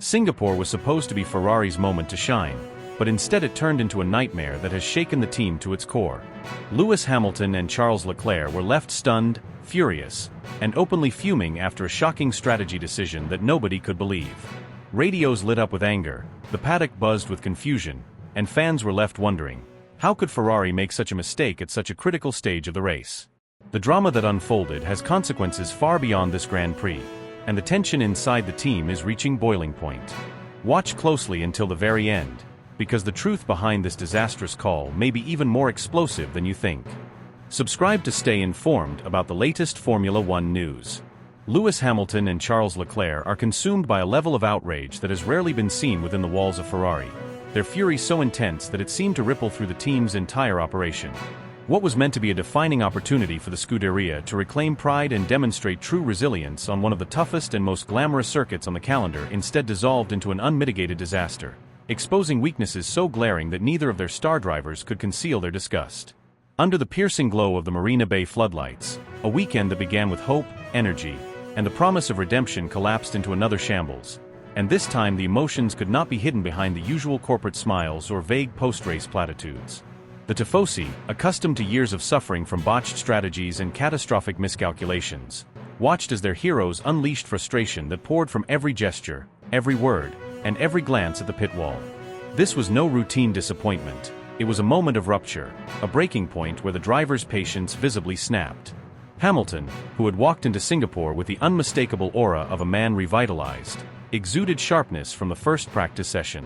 Singapore was supposed to be Ferrari's moment to shine, but instead it turned into a nightmare that has shaken the team to its core. Lewis Hamilton and Charles Leclerc were left stunned, furious, and openly fuming after a shocking strategy decision that nobody could believe. Radios lit up with anger, the paddock buzzed with confusion, and fans were left wondering, how could Ferrari make such a mistake at such a critical stage of the race? The drama that unfolded has consequences far beyond this Grand Prix, and the tension inside the team is reaching boiling point. Watch closely until the very end, because the truth behind this disastrous call may be even more explosive than you think. Subscribe to stay informed about the latest Formula One news. Lewis Hamilton and Charles Leclerc are consumed by a level of outrage that has rarely been seen within the walls of Ferrari, their fury so intense that it seemed to ripple through the team's entire operation. What was meant to be a defining opportunity for the Scuderia to reclaim pride and demonstrate true resilience on one of the toughest and most glamorous circuits on the calendar instead dissolved into an unmitigated disaster, exposing weaknesses so glaring that neither of their star drivers could conceal their disgust. Under the piercing glow of the Marina Bay floodlights, a weekend that began with hope, energy, and the promise of redemption collapsed into another shambles, and this time the emotions could not be hidden behind the usual corporate smiles or vague post-race platitudes. The Tifosi, accustomed to years of suffering from botched strategies and catastrophic miscalculations, watched as their heroes unleashed frustration that poured from every gesture, every word, and every glance at the pit wall. This was no routine disappointment. It was a moment of rupture, a breaking point where the driver's patience visibly snapped. Hamilton, who had walked into Singapore with the unmistakable aura of a man revitalized, exuded sharpness from the first practice session.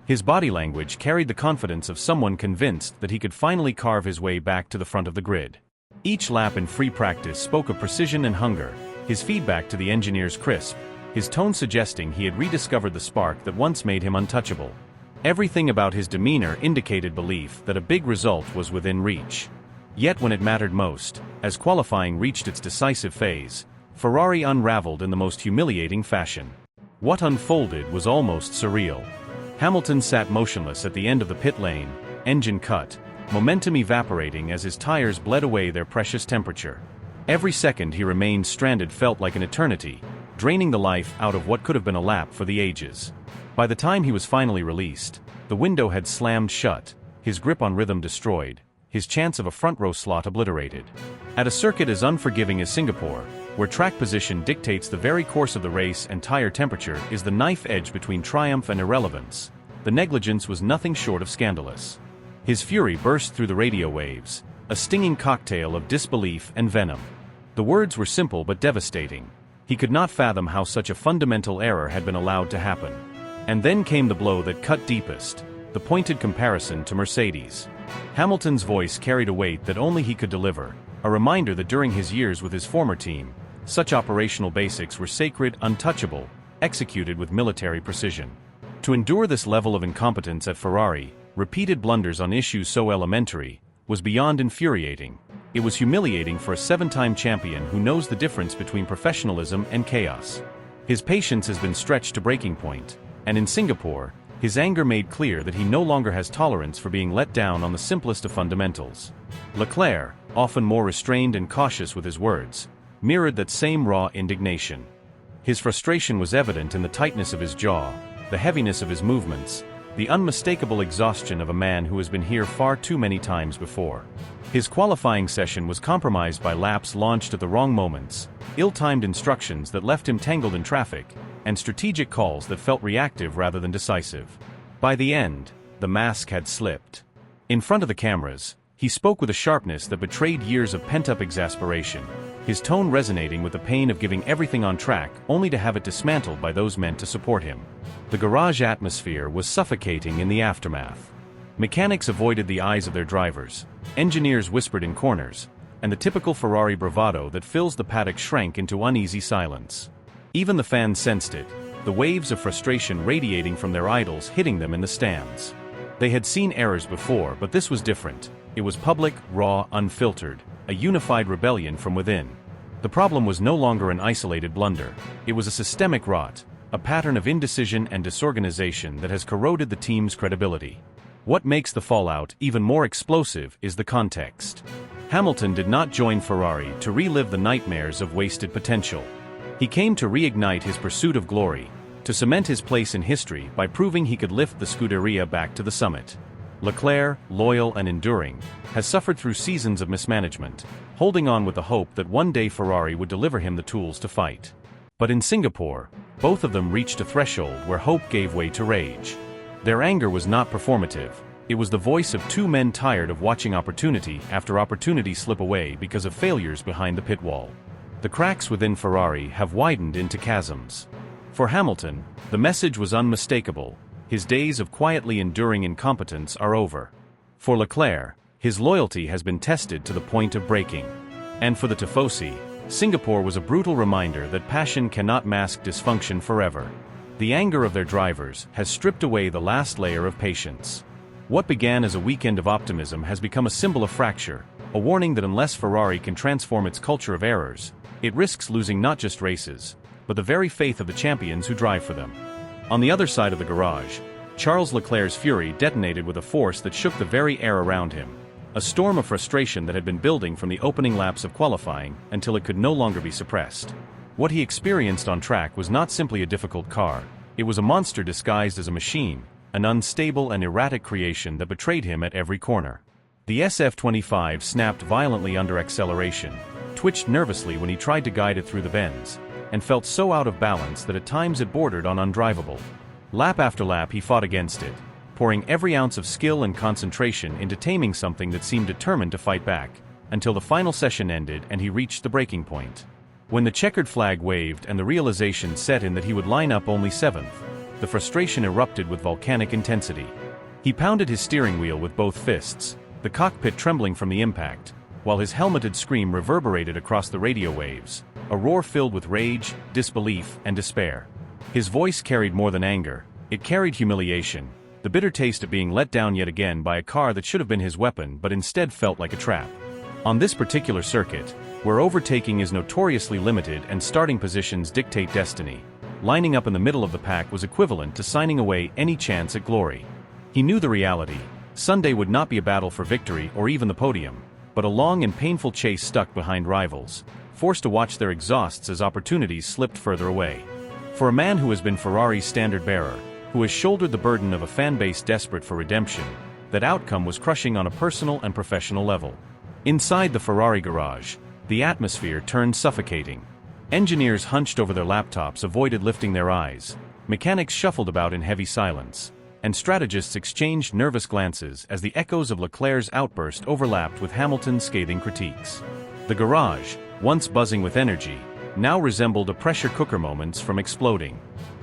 His body language carried the confidence of someone convinced that he could finally carve his way back to the front of the grid. Each lap in free practice spoke of precision and hunger, his feedback to the engineers crisp, his tone suggesting he had rediscovered the spark that once made him untouchable. Everything about his demeanor indicated belief that a big result was within reach. Yet when it mattered most, as qualifying reached its decisive phase, Ferrari unraveled in the most humiliating fashion. What unfolded was almost surreal. Hamilton sat motionless at the end of the pit lane, engine cut, momentum evaporating as his tires bled away their precious temperature. Every second he remained stranded felt like an eternity, draining the life out of what could have been a lap for the ages. By the time he was finally released, the window had slammed shut, his grip on rhythm destroyed, his chance of a front-row slot obliterated. At a circuit as unforgiving as Singapore, where track position dictates the very course of the race and tire temperature is the knife edge between triumph and irrelevance, the negligence was nothing short of scandalous. His fury burst through the radio waves, a stinging cocktail of disbelief and venom. The words were simple but devastating. He could not fathom how such a fundamental error had been allowed to happen. And then came the blow that cut deepest, the pointed comparison to Mercedes. Hamilton's voice carried a weight that only he could deliver, a reminder that during his years with his former team, such operational basics were sacred, untouchable, executed with military precision. To endure this level of incompetence at Ferrari, repeated blunders on issues so elementary, was beyond infuriating. It was humiliating for a seven-time champion who knows the difference between professionalism and chaos. His patience has been stretched to breaking point, and in Singapore, his anger made clear that he no longer has tolerance for being let down on the simplest of fundamentals. Leclerc, often more restrained and cautious with his words, mirrored that same raw indignation. His frustration was evident in the tightness of his jaw, the heaviness of his movements, the unmistakable exhaustion of a man who has been here far too many times before. His qualifying session was compromised by laps launched at the wrong moments, ill-timed instructions that left him tangled in traffic, and strategic calls that felt reactive rather than decisive. By the end, the mask had slipped. In front of the cameras, he spoke with a sharpness that betrayed years of pent-up exasperation, his tone resonating with the pain of giving everything on track only to have it dismantled by those meant to support him. The garage atmosphere was suffocating in the aftermath. Mechanics avoided the eyes of their drivers, engineers whispered in corners, and the typical Ferrari bravado that fills the paddock shrank into uneasy silence. Even the fans sensed it, the waves of frustration radiating from their idols hitting them in the stands. They had seen errors before, but this was different. It was public, raw, unfiltered, a unified rebellion from within. The problem was no longer an isolated blunder. It was a systemic rot, a pattern of indecision and disorganization that has corroded the team's credibility. What makes the fallout even more explosive is the context. Hamilton did not join Ferrari to relive the nightmares of wasted potential. He came to reignite his pursuit of glory, to cement his place in history by proving he could lift the Scuderia back to the summit. Leclerc, loyal and enduring, has suffered through seasons of mismanagement, holding on with the hope that one day Ferrari would deliver him the tools to fight. But in Singapore, both of them reached a threshold where hope gave way to rage. Their anger was not performative. It was the voice of two men tired of watching opportunity after opportunity slip away because of failures behind the pit wall. The cracks within Ferrari have widened into chasms. For Hamilton, the message was unmistakable: his days of quietly enduring incompetence are over. For Leclerc, his loyalty has been tested to the point of breaking. And for the Tifosi, Singapore was a brutal reminder that passion cannot mask dysfunction forever. The anger of their drivers has stripped away the last layer of patience. What began as a weekend of optimism has become a symbol of fracture, a warning that unless Ferrari can transform its culture of errors, it risks losing not just races, but the very faith of the champions who drive for them. On the other side of the garage, Charles Leclerc's fury detonated with a force that shook the very air around him. A storm of frustration that had been building from the opening laps of qualifying until it could no longer be suppressed. What he experienced on track was not simply a difficult car, it was a monster disguised as a machine, an unstable and erratic creation that betrayed him at every corner. The SF-25 snapped violently under acceleration, twitched nervously when he tried to guide it through the bends, and felt so out of balance that at times it bordered on undrivable. Lap after lap he fought against it, pouring every ounce of skill and concentration into taming something that seemed determined to fight back, until the final session ended and he reached the breaking point. When the checkered flag waved and the realization set in that he would line up only 7th, the frustration erupted with volcanic intensity. He pounded his steering wheel with both fists, the cockpit trembling from the impact, while his helmeted scream reverberated across the radio waves, a roar filled with rage, disbelief, and despair. His voice carried more than anger, it carried humiliation, the bitter taste of being let down yet again by a car that should have been his weapon but instead felt like a trap. On this particular circuit, where overtaking is notoriously limited and starting positions dictate destiny, lining up in the middle of the pack was equivalent to signing away any chance at glory. He knew the reality: Sunday would not be a battle for victory or even the podium, but a long and painful chase stuck behind rivals, forced to watch their exhausts as opportunities slipped further away. For a man who has been Ferrari's standard-bearer, who has shouldered the burden of a fan base desperate for redemption, that outcome was crushing on a personal and professional level. Inside the Ferrari garage, the atmosphere turned suffocating. Engineers hunched over their laptops avoided lifting their eyes, mechanics shuffled about in heavy silence, and strategists exchanged nervous glances as the echoes of Leclerc's outburst overlapped with Hamilton's scathing critiques. The garage, once buzzing with energy, now resembled a pressure cooker moments from exploding.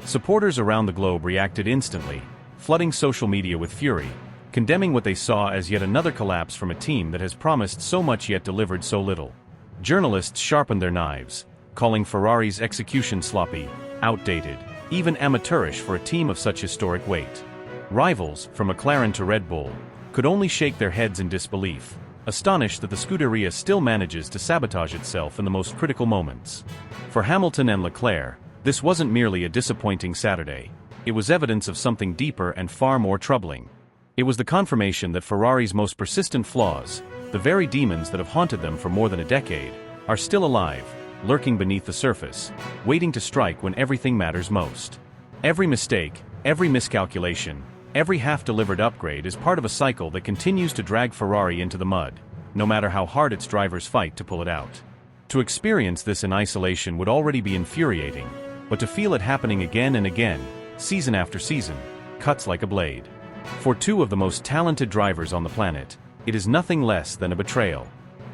Supporters around the globe reacted instantly, flooding social media with fury, condemning what they saw as yet another collapse from a team that has promised so much yet delivered so little. Journalists sharpened their knives, calling Ferrari's execution sloppy, outdated, even amateurish for a team of such historic weight. Rivals, from McLaren to Red Bull, could only shake their heads in disbelief, astonished that the Scuderia still manages to sabotage itself in the most critical moments. For Hamilton and Leclerc, this wasn't merely a disappointing Saturday, it was evidence of something deeper and far more troubling. It was the confirmation that Ferrari's most persistent flaws, the very demons that have haunted them for more than a decade, are still alive, lurking beneath the surface, waiting to strike when everything matters most. Every mistake, every miscalculation, every half-delivered upgrade is part of a cycle that continues to drag Ferrari into the mud, no matter how hard its drivers fight to pull it out. To experience this in isolation would already be infuriating, but to feel it happening again and again, season after season, cuts like a blade. For two of the most talented drivers on the planet, it is nothing less than a betrayal.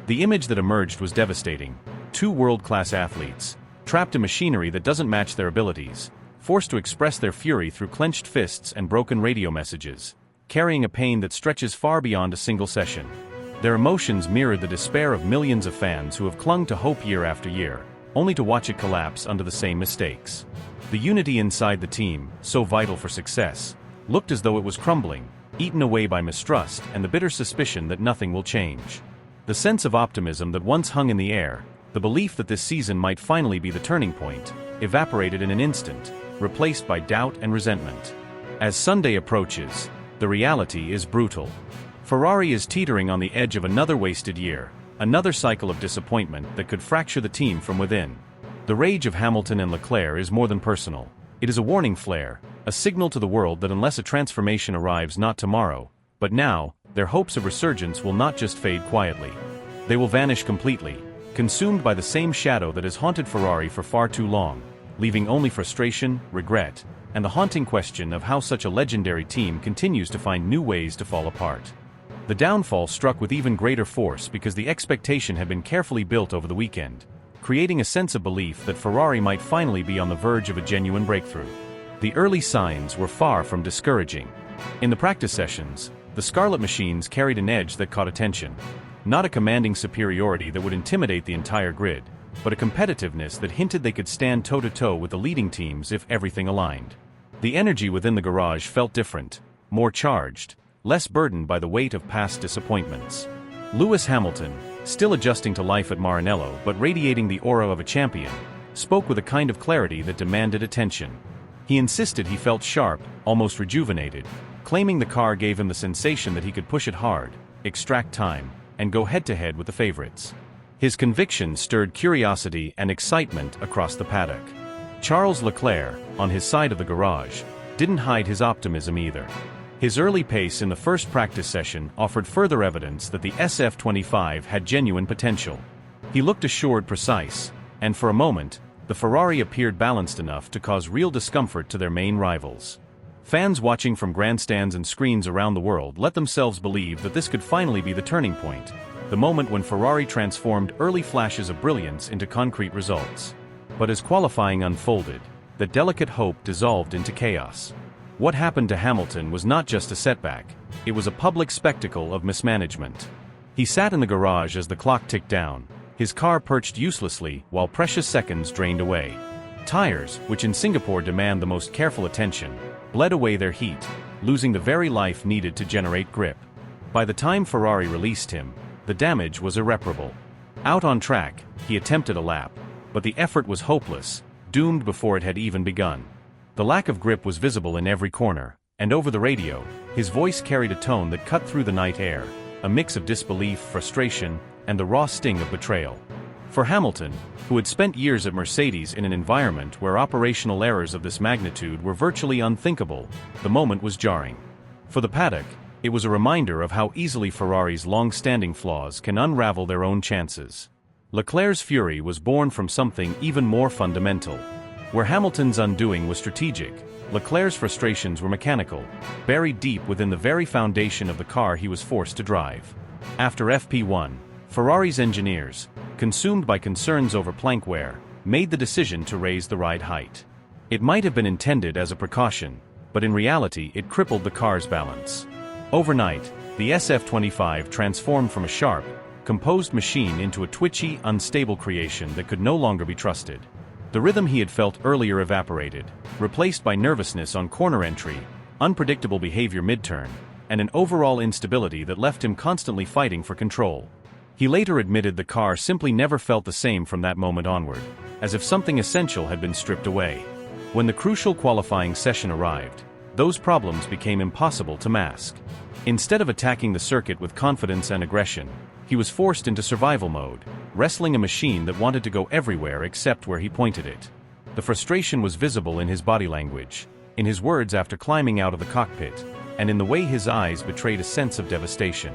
The image that emerged was devastating. Two world-class athletes, trapped in machinery that doesn't match their abilities, forced to express their fury through clenched fists and broken radio messages, carrying a pain that stretches far beyond a single session. Their emotions mirrored the despair of millions of fans who have clung to hope year after year, only to watch it collapse under the same mistakes. The unity inside the team, so vital for success, looked as though it was crumbling, eaten away by mistrust and the bitter suspicion that nothing will change. The sense of optimism that once hung in the air, the belief that this season might finally be the turning point, evaporated in an instant, replaced by doubt and resentment. As Sunday approaches, the reality is brutal. Ferrari is teetering on the edge of another wasted year, another cycle of disappointment that could fracture the team from within. The rage of Hamilton and Leclerc is more than personal. It is a warning flare, a signal to the world that unless a transformation arrives not tomorrow, but now, their hopes of resurgence will not just fade quietly. They will vanish completely, consumed by the same shadow that has haunted Ferrari for far too long, leaving only frustration, regret, and the haunting question of how such a legendary team continues to find new ways to fall apart. The downfall struck with even greater force because the expectation had been carefully built over the weekend, creating a sense of belief that Ferrari might finally be on the verge of a genuine breakthrough. The early signs were far from discouraging. In the practice sessions, the Scarlet machines carried an edge that caught attention. Not a commanding superiority that would intimidate the entire grid, but a competitiveness that hinted they could stand toe-to-toe with the leading teams if everything aligned. The energy within the garage felt different, more charged, less burdened by the weight of past disappointments. Lewis Hamilton, still adjusting to life at Maranello but radiating the aura of a champion, spoke with a kind of clarity that demanded attention. He insisted he felt sharp, almost rejuvenated, claiming the car gave him the sensation that he could push it hard, extract time, and go head-to-head with the favorites. His conviction stirred curiosity and excitement across the paddock. Charles Leclerc, on his side of the garage, didn't hide his optimism either. His early pace in the first practice session offered further evidence that the SF25 had genuine potential. He looked assured, precise, and for a moment, the Ferrari appeared balanced enough to cause real discomfort to their main rivals. Fans watching from grandstands and screens around the world let themselves believe that this could finally be the turning point, the moment when Ferrari transformed early flashes of brilliance into concrete results. But as qualifying unfolded, the delicate hope dissolved into chaos. What happened to Hamilton was not just a setback, it was a public spectacle of mismanagement. He sat in the garage as the clock ticked down, his car perched uselessly while precious seconds drained away. Tires, which in Singapore demand the most careful attention, bled away their heat, losing the very life needed to generate grip. By the time Ferrari released him, the damage was irreparable. Out on track, he attempted a lap, but the effort was hopeless, doomed before it had even begun. The lack of grip was visible in every corner, and over the radio, his voice carried a tone that cut through the night air, a mix of disbelief, frustration, and the raw sting of betrayal. For Hamilton, who had spent years at Mercedes in an environment where operational errors of this magnitude were virtually unthinkable, the moment was jarring. For the paddock, it was a reminder of how easily Ferrari's long-standing flaws can unravel their own chances. Leclerc's fury was born from something even more fundamental. Where Hamilton's undoing was strategic, Leclerc's frustrations were mechanical, buried deep within the very foundation of the car he was forced to drive. After FP1, Ferrari's engineers, consumed by concerns over plank wear, made the decision to raise the ride height. It might have been intended as a precaution, but in reality it crippled the car's balance. Overnight, the SF25 transformed from a sharp, composed machine into a twitchy, unstable creation that could no longer be trusted. The rhythm he had felt earlier evaporated, replaced by nervousness on corner entry, unpredictable behavior mid-turn, and an overall instability that left him constantly fighting for control. He later admitted the car simply never felt the same from that moment onward, as if something essential had been stripped away. When the crucial qualifying session arrived, those problems became impossible to mask. Instead of attacking the circuit with confidence and aggression, he was forced into survival mode, wrestling a machine that wanted to go everywhere except where he pointed it. The frustration was visible in his body language, in his words after climbing out of the cockpit, and in the way his eyes betrayed a sense of devastation.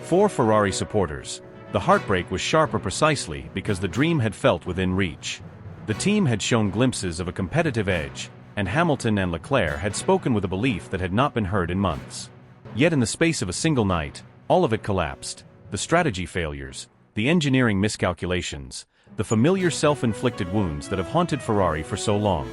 For Ferrari supporters, the heartbreak was sharper precisely because the dream had felt within reach. The team had shown glimpses of a competitive edge, and Hamilton and Leclerc had spoken with a belief that had not been heard in months. Yet in the space of a single night, all of it collapsed. The strategy failures, the engineering miscalculations, the familiar self-inflicted wounds that have haunted Ferrari for so long.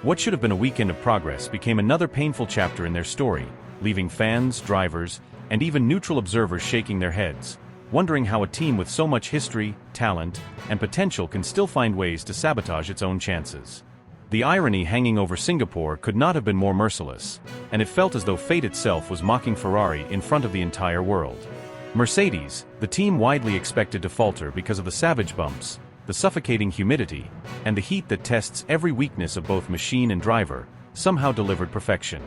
What should have been a weekend of progress became another painful chapter in their story, leaving fans, drivers, and even neutral observers shaking their heads, wondering how a team with so much history, talent, and potential can still find ways to sabotage its own chances. The irony hanging over Singapore could not have been more merciless, and it felt as though fate itself was mocking Ferrari in front of the entire world. Mercedes, the team widely expected to falter because of the savage bumps, the suffocating humidity, and the heat that tests every weakness of both machine and driver, somehow delivered perfection.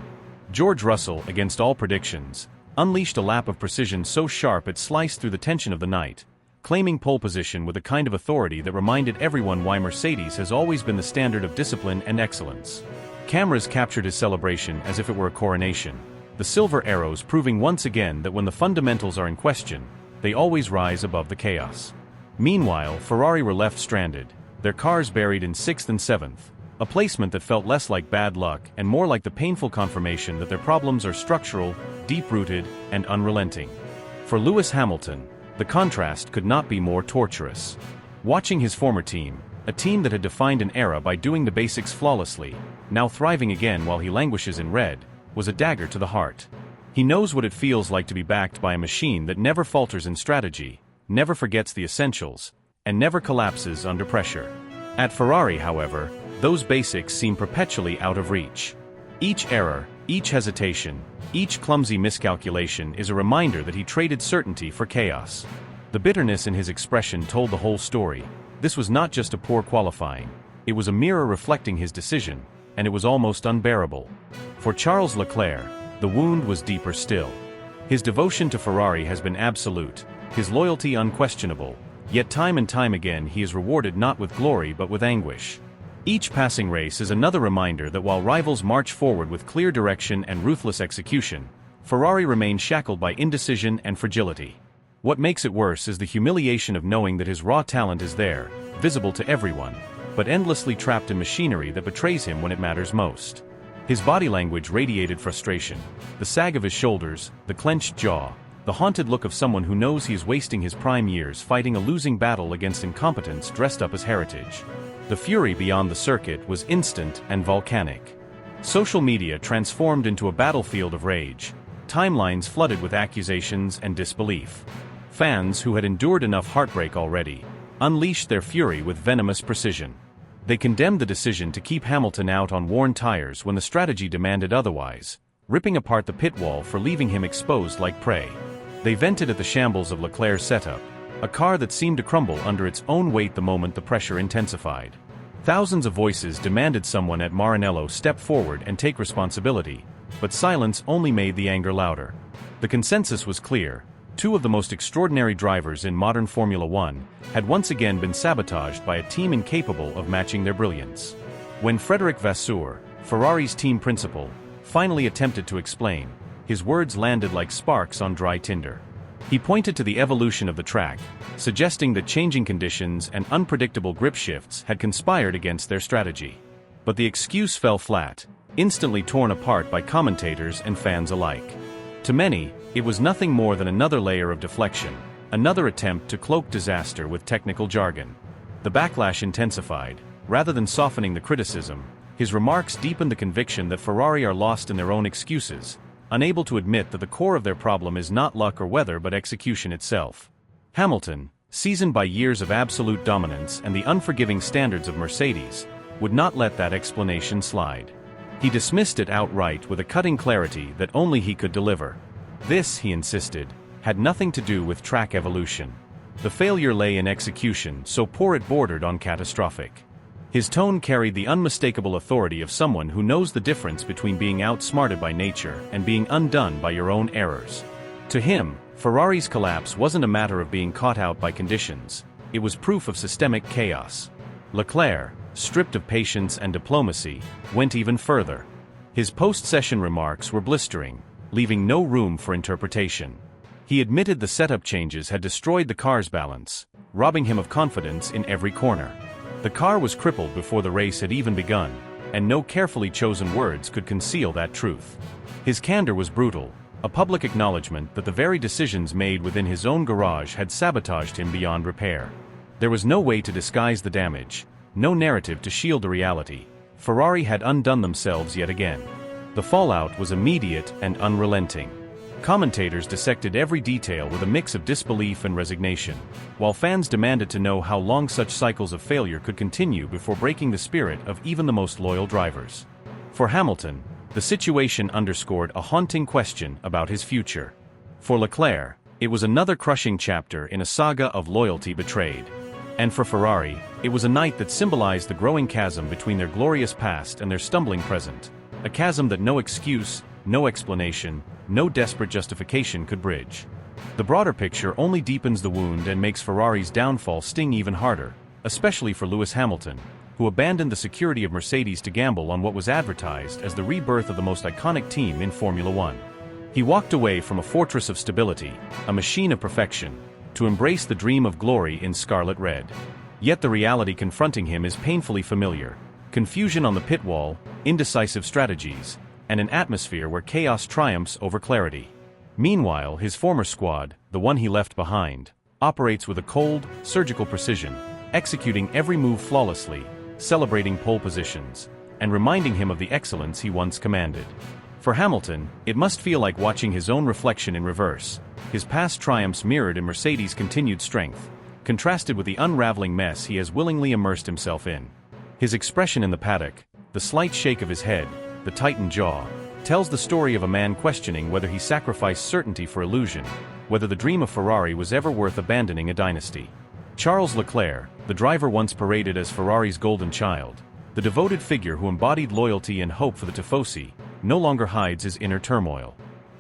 George Russell, against all predictions, unleashed a lap of precision so sharp it sliced through the tension of the night, claiming pole position with a kind of authority that reminded everyone why Mercedes has always been the standard of discipline and excellence. Cameras captured his celebration as if it were a coronation, the silver arrows proving once again that when the fundamentals are in question, they always rise above the chaos. Meanwhile, Ferrari were left stranded, their cars buried in 6th and 7th, a placement that felt less like bad luck and more like the painful confirmation that their problems are structural, deep-rooted, and unrelenting. For Lewis Hamilton, the contrast could not be more torturous. Watching his former team, a team that had defined an era by doing the basics flawlessly, now thriving again while he languishes in red, was a dagger to the heart. He knows what it feels like to be backed by a machine that never falters in strategy, never forgets the essentials, and never collapses under pressure. At Ferrari, however, those basics seem perpetually out of reach. Each error, each hesitation, each clumsy miscalculation is a reminder that he traded certainty for chaos. The bitterness in his expression told the whole story. This was not just a poor qualifying, it was a mirror reflecting his decision, and it was almost unbearable. For Charles Leclerc, the wound was deeper still. His devotion to Ferrari has been absolute, his loyalty unquestionable, yet time and time again he is rewarded not with glory but with anguish. Each passing race is another reminder that while rivals march forward with clear direction and ruthless execution, Ferrari remains shackled by indecision and fragility. What makes it worse is the humiliation of knowing that his raw talent is there, visible to everyone, but endlessly trapped in machinery that betrays him when it matters most. His body language radiated frustration, the sag of his shoulders, the clenched jaw, the haunted look of someone who knows he is wasting his prime years fighting a losing battle against incompetence dressed up as heritage. The fury beyond the circuit was instant and volcanic. Social media transformed into a battlefield of rage, timelines flooded with accusations and disbelief. Fans who had endured enough heartbreak already unleashed their fury with venomous precision. They condemned the decision to keep Hamilton out on worn tires when the strategy demanded otherwise, ripping apart the pit wall for leaving him exposed like prey. They vented at the shambles of Leclerc's setup, a car that seemed to crumble under its own weight the moment the pressure intensified. Thousands of voices demanded someone at Maranello step forward and take responsibility, but silence only made the anger louder. The consensus was clear. Two of the most extraordinary drivers in modern Formula One had once again been sabotaged by a team incapable of matching their brilliance. When Frédéric Vasseur, Ferrari's team principal, finally attempted to explain, his words landed like sparks on dry tinder. He pointed to the evolution of the track, suggesting that changing conditions and unpredictable grip shifts had conspired against their strategy. But the excuse fell flat, instantly torn apart by commentators and fans alike. To many, it was nothing more than another layer of deflection, another attempt to cloak disaster with technical jargon. The backlash intensified. Rather than softening the criticism, his remarks deepened the conviction that Ferrari are lost in their own excuses, unable to admit that the core of their problem is not luck or weather but execution itself. Hamilton, seasoned by years of absolute dominance and the unforgiving standards of Mercedes, would not let that explanation slide. He dismissed it outright with a cutting clarity that only he could deliver. This, he insisted, had nothing to do with track evolution. The failure lay in execution, so poor it bordered on catastrophic. His tone carried the unmistakable authority of someone who knows the difference between being outsmarted by nature and being undone by your own errors. To him, Ferrari's collapse wasn't a matter of being caught out by conditions, it was proof of systemic chaos. Leclerc, stripped of patience and diplomacy, went even further. His post-session remarks were blistering, leaving no room for interpretation. He admitted the setup changes had destroyed the car's balance, robbing him of confidence in every corner. The car was crippled before the race had even begun, and no carefully chosen words could conceal that truth. His candor was brutal, a public acknowledgement that the very decisions made within his own garage had sabotaged him beyond repair. There was no way to disguise the damage, no narrative to shield the reality. Ferrari had undone themselves yet again. The fallout was immediate and unrelenting. Commentators dissected every detail with a mix of disbelief and resignation, while fans demanded to know how long such cycles of failure could continue before breaking the spirit of even the most loyal drivers. For Hamilton, the situation underscored a haunting question about his future. For Leclerc, it was another crushing chapter in a saga of loyalty betrayed. And for Ferrari, it was a night that symbolized the growing chasm between their glorious past and their stumbling present, a chasm that no excuse, no explanation, no desperate justification could bridge. The broader picture only deepens the wound and makes Ferrari's downfall sting even harder, especially for Lewis Hamilton, who abandoned the security of Mercedes to gamble on what was advertised as the rebirth of the most iconic team in Formula One. He walked away from a fortress of stability, a machine of perfection, to embrace the dream of glory in scarlet red. Yet the reality confronting him is painfully familiar: confusion on the pit wall, indecisive strategies, and an atmosphere where chaos triumphs over clarity. Meanwhile, his former squad, the one he left behind, operates with a cold, surgical precision, executing every move flawlessly, celebrating pole positions, and reminding him of the excellence he once commanded. For Hamilton, it must feel like watching his own reflection in reverse, his past triumphs mirrored in Mercedes' continued strength, contrasted with the unraveling mess he has willingly immersed himself in. His expression in the paddock, the slight shake of his head, the tightened jaw, tells the story of a man questioning whether he sacrificed certainty for illusion, whether the dream of Ferrari was ever worth abandoning a dynasty. Charles Leclerc, the driver once paraded as Ferrari's golden child, the devoted figure who embodied loyalty and hope for the Tifosi, no longer hides his inner turmoil.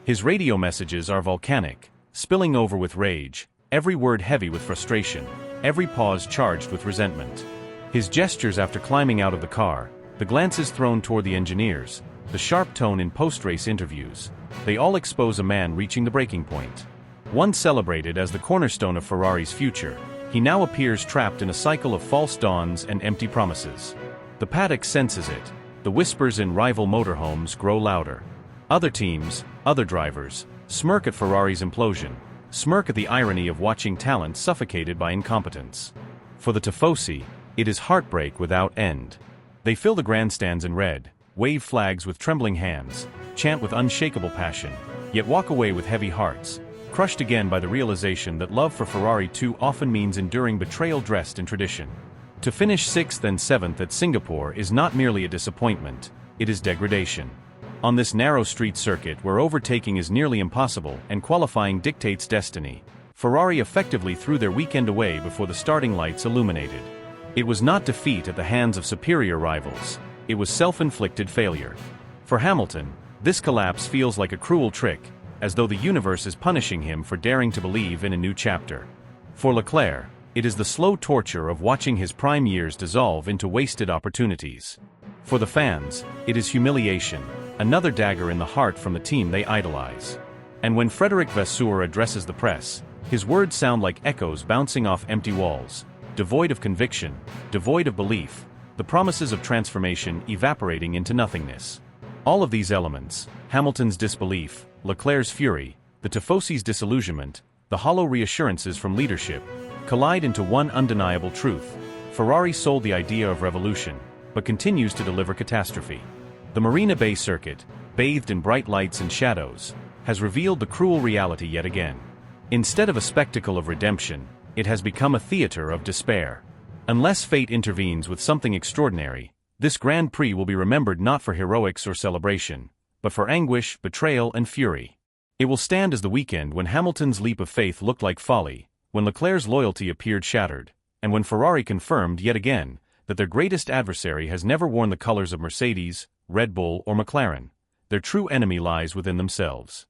His radio messages are volcanic, spilling over with rage, every word heavy with frustration, every pause charged with resentment. His gestures after climbing out of the car, the glances thrown toward the engineers, the sharp tone in post-race interviews, they all expose a man reaching the breaking point. Once celebrated as the cornerstone of Ferrari's future, he now appears trapped in a cycle of false dawns and empty promises. The paddock senses it. The whispers in rival motorhomes grow louder. Other teams, other drivers, smirk at Ferrari's implosion, smirk at the irony of watching talent suffocated by incompetence. For the Tifosi, it is heartbreak without end. They fill the grandstands in red, wave flags with trembling hands, chant with unshakable passion, yet walk away with heavy hearts, crushed again by the realization that love for Ferrari too often means enduring betrayal dressed in tradition. To finish 6th and 7th at Singapore is not merely a disappointment, it is degradation. On this narrow street circuit where overtaking is nearly impossible and qualifying dictates destiny, Ferrari effectively threw their weekend away before the starting lights illuminated. It was not defeat at the hands of superior rivals, it was self-inflicted failure. For Hamilton, this collapse feels like a cruel trick, as though the universe is punishing him for daring to believe in a new chapter. For Leclerc, it is the slow torture of watching his prime years dissolve into wasted opportunities. For the fans, it is humiliation, another dagger in the heart from the team they idolize. And when Frederic Vasseur addresses the press, his words sound like echoes bouncing off empty walls, devoid of conviction, devoid of belief, the promises of transformation evaporating into nothingness. All of these elements, Hamilton's disbelief, Leclerc's fury, the Tifosi's disillusionment, the hollow reassurances from leadership, collide into one undeniable truth: Ferrari sold the idea of revolution, but continues to deliver catastrophe. The Marina Bay circuit, bathed in bright lights and shadows, has revealed the cruel reality yet again. Instead of a spectacle of redemption, it has become a theater of despair. Unless fate intervenes with something extraordinary, this Grand Prix will be remembered not for heroics or celebration, but for anguish, betrayal, and fury. It will stand as the weekend when Hamilton's leap of faith looked like folly, when Leclerc's loyalty appeared shattered, and when Ferrari confirmed yet again that their greatest adversary has never worn the colors of Mercedes, Red Bull, or McLaren. Their true enemy lies within themselves.